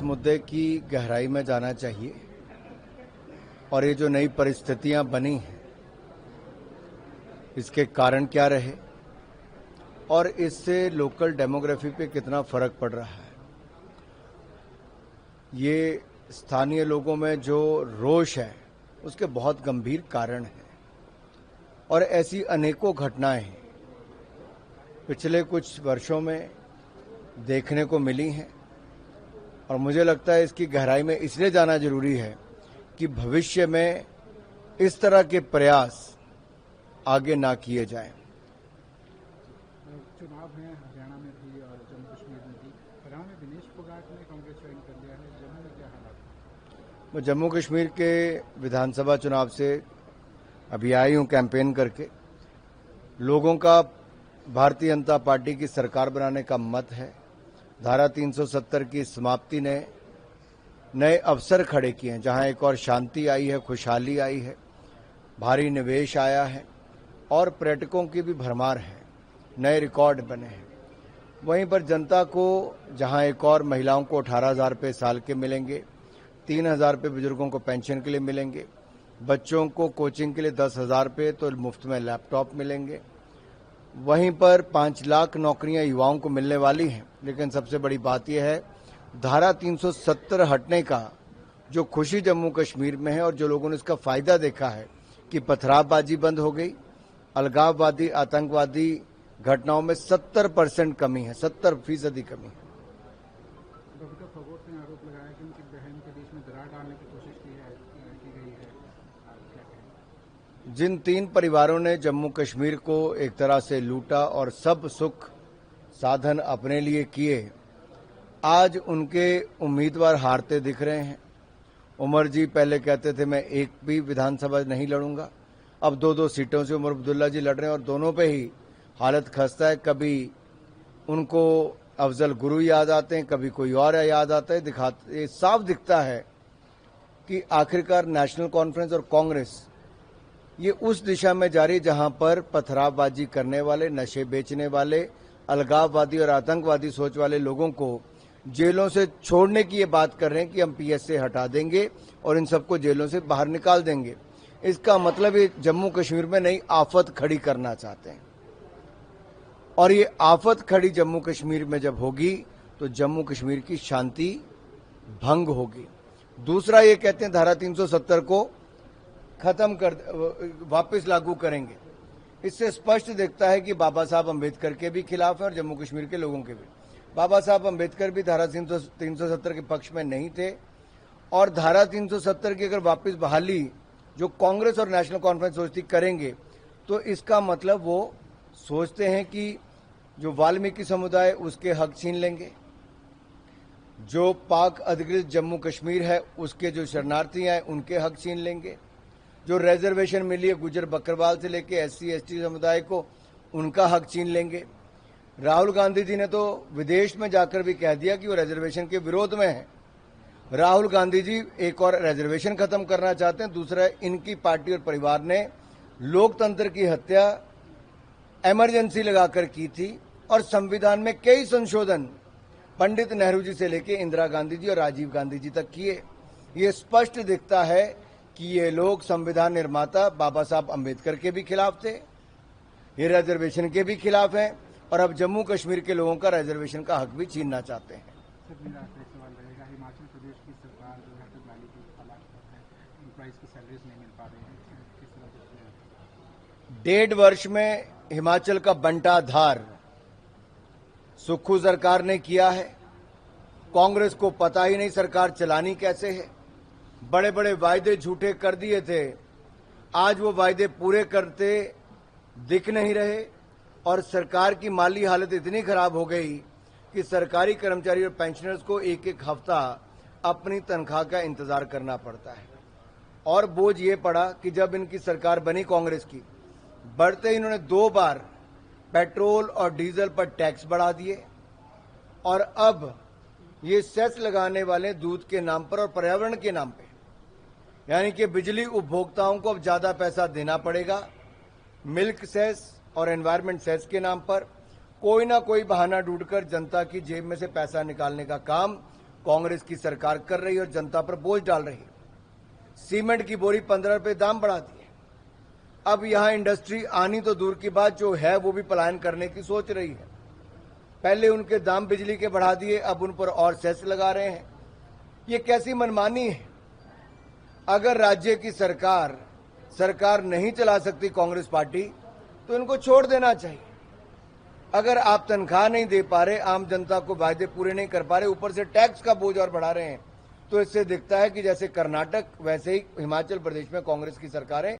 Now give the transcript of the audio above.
इस मुद्दे की गहराई में जाना चाहिए और ये जो नई परिस्थितियां बनी हैं इसके कारण क्या रहे और इससे लोकल डेमोग्राफी पे कितना फर्क पड़ रहा है। ये स्थानीय लोगों में जो रोष है उसके बहुत गंभीर कारण हैं और ऐसी अनेकों घटनाएं पिछले कुछ वर्षों में देखने को मिली हैं और मुझे लगता है इसकी गहराई में इसलिए जाना जरूरी है कि भविष्य में इस तरह के प्रयास आगे ना किए जाएं। चुनाव है हरियाणा में भी और जम्मू कश्मीर में भी। हरियाणा में दिनेश फोगाट ने कांग्रेस ज्वाइन कर लिया है, जम्मू में क्या हालात? मैं जम्मू कश्मीर के विधानसभा चुनाव से अभी आई हूं कैंपेन करके। लोगों का भारतीय जनता पार्टी की सरकार बनाने का मत है। धारा 370 की समाप्ति ने नए अवसर खड़े किए हैं, जहां एक और शांति आई है, खुशहाली आई है, भारी निवेश आया है और पर्यटकों की भी भरमार है, नए रिकॉर्ड बने हैं। वहीं पर जनता को जहां एक और महिलाओं को 18,000 रुपये साल के मिलेंगे, 3,000 रुपये बुजुर्गों को पेंशन के लिए मिलेंगे, बच्चों को कोचिंग के लिए 10,000 रुपये तो मुफ्त में लैपटॉप मिलेंगे। वहीं पर 5 लाख नौकरियां युवाओं को मिलने वाली हैं। लेकिन सबसे बड़ी बात यह है धारा 370 हटने का जो खुशी जम्मू कश्मीर में है और जो लोगों ने इसका फायदा देखा है कि पथरावबाजी बंद हो गई, अलगाववादी आतंकवादी घटनाओं में 70% कमी है, 70% कमी है। बबीता फोगाट ने आरोप लगाया कि उनकी बहन के बीच में दरार डालने की कोशिश की गई है। क्या कहें? जिन 3 परिवारों ने जम्मू कश्मीर को एक तरह से लूटा और सब सुख साधन अपने लिए किए, आज उनके उम्मीदवार हारते दिख रहे हैं। उमर जी पहले कहते थे मैं एक भी विधानसभा नहीं लड़ूंगा, अब 2-2 सीटों से उमर अब्दुल्ला जी लड़ रहे हैं और दोनों पे ही हालत खस्ता है। कभी उनको अफजल गुरु याद आते हैं, कभी कोई और याद आता है। ये साफ दिखता है कि आखिरकार नेशनल कॉन्फ्रेंस और कांग्रेस ये उस दिशा में जा रही जहां पर पथरावबाजी करने वाले, नशे बेचने वाले, अलगाववादी और आतंकवादी सोच वाले लोगों को जेलों से छोड़ने की ये बात कर रहे हैं कि हम पीएस से हटा देंगे और इन सबको जेलों से बाहर निकाल देंगे। इसका मतलब ये जम्मू कश्मीर में नई आफत खड़ी करना चाहते हैं और ये आफत खड़ी जम्मू कश्मीर में जब होगी तो जम्मू कश्मीर की शांति भंग होगी। दूसरा ये कहते हैं धारा 370 को खत्म कर वापस लागू करेंगे। इससे स्पष्ट दिखता है कि बाबा साहब अंबेडकर के भी खिलाफ है और जम्मू कश्मीर के लोगों के भी। बाबा साहब अंबेडकर भी धारा 370 के पक्ष में नहीं थे और धारा 370 की अगर वापस बहाली जो कांग्रेस और नेशनल कॉन्फ्रेंस सोचती करेंगे तो इसका मतलब वो सोचते हैं कि जो वाल्मीकि समुदाय उसके हक छीन लेंगे, जो पाक अधिकृत जम्मू कश्मीर है उसके जो शरणार्थी हैं उनके हक छीन लेंगे, जो रिजर्वेशन मिली है गुजर बकरवाल से लेके SC ST समुदाय को उनका हक छीन लेंगे। राहुल गांधी जी ने तो विदेश में जाकर भी कह दिया कि वो रिजर्वेशन के विरोध में है। राहुल गांधी जी एक और रिजर्वेशन खत्म करना चाहते हैं, दूसरा इनकी पार्टी और परिवार ने लोकतंत्र की हत्या इमरजेंसी लगाकर की थी और संविधान में कई संशोधन पंडित नेहरू जी से लेकर इंदिरा गांधी जी और राजीव गांधी जी तक किए। ये स्पष्ट दिखता है कि ये लोग संविधान निर्माता बाबा साहब अंबेडकर के भी खिलाफ थे, ये रिजर्वेशन के भी खिलाफ हैं और अब जम्मू कश्मीर के लोगों का रिजर्वेशन का हक भी छीनना चाहते हैं। मेरा आखिरी सवाल रहेगा, हिमाचल प्रदेश की सरकार जो है दिवाली की हालात है, एम्प्लॉइज की सैलरीज नहीं मिल पा रही है, किस तरह से? 1.5 वर्ष में हिमाचल का बंटाधार सुक्खू सरकार ने किया है। कांग्रेस को पता ही नहीं सरकार चलानी कैसे है। बड़े बड़े वायदे झूठे कर दिए थे, आज वो वायदे पूरे करते दिख नहीं रहे और सरकार की माली हालत इतनी खराब हो गई कि सरकारी कर्मचारी और पेंशनर्स को एक हफ्ता अपनी तनख्वाह का इंतजार करना पड़ता है। और बोझ ये पड़ा कि जब इनकी सरकार बनी कांग्रेस की, बढ़ते ही इन्होंने 2 बार पेट्रोल और डीजल पर टैक्स बढ़ा दिए और अब ये सेस लगाने वाले दूध के नाम पर और पर्यावरण के नाम पे, यानी कि बिजली उपभोक्ताओं को अब ज्यादा पैसा देना पड़ेगा। मिल्क सेस और एनवायरमेंट सेस के नाम पर कोई ना कोई बहाना ढूंढकर जनता की जेब में से पैसा निकालने का काम कांग्रेस की सरकार कर रही है और जनता पर बोझ डाल रही है। सीमेंट की बोरी 15 रुपए दाम बढ़ा दिए। अब यहां इंडस्ट्री आनी तो दूर की बात, जो है वो भी पलायन करने की सोच रही है। पहले उनके दाम बिजली के बढ़ा दिए, अब उन पर और सेस लगा रहे हैं। ये कैसी मनमानी है? अगर राज्य की सरकार नहीं चला सकती कांग्रेस पार्टी, तो इनको छोड़ देना चाहिए। अगर आप तनख्वाह नहीं दे पा रहे, आम जनता को वायदे पूरे नहीं कर पा रहे, ऊपर से टैक्स का बोझ और बढ़ा रहे हैं, तो इससे दिखता है कि जैसे कर्नाटक वैसे ही हिमाचल प्रदेश में कांग्रेस की सरकार है।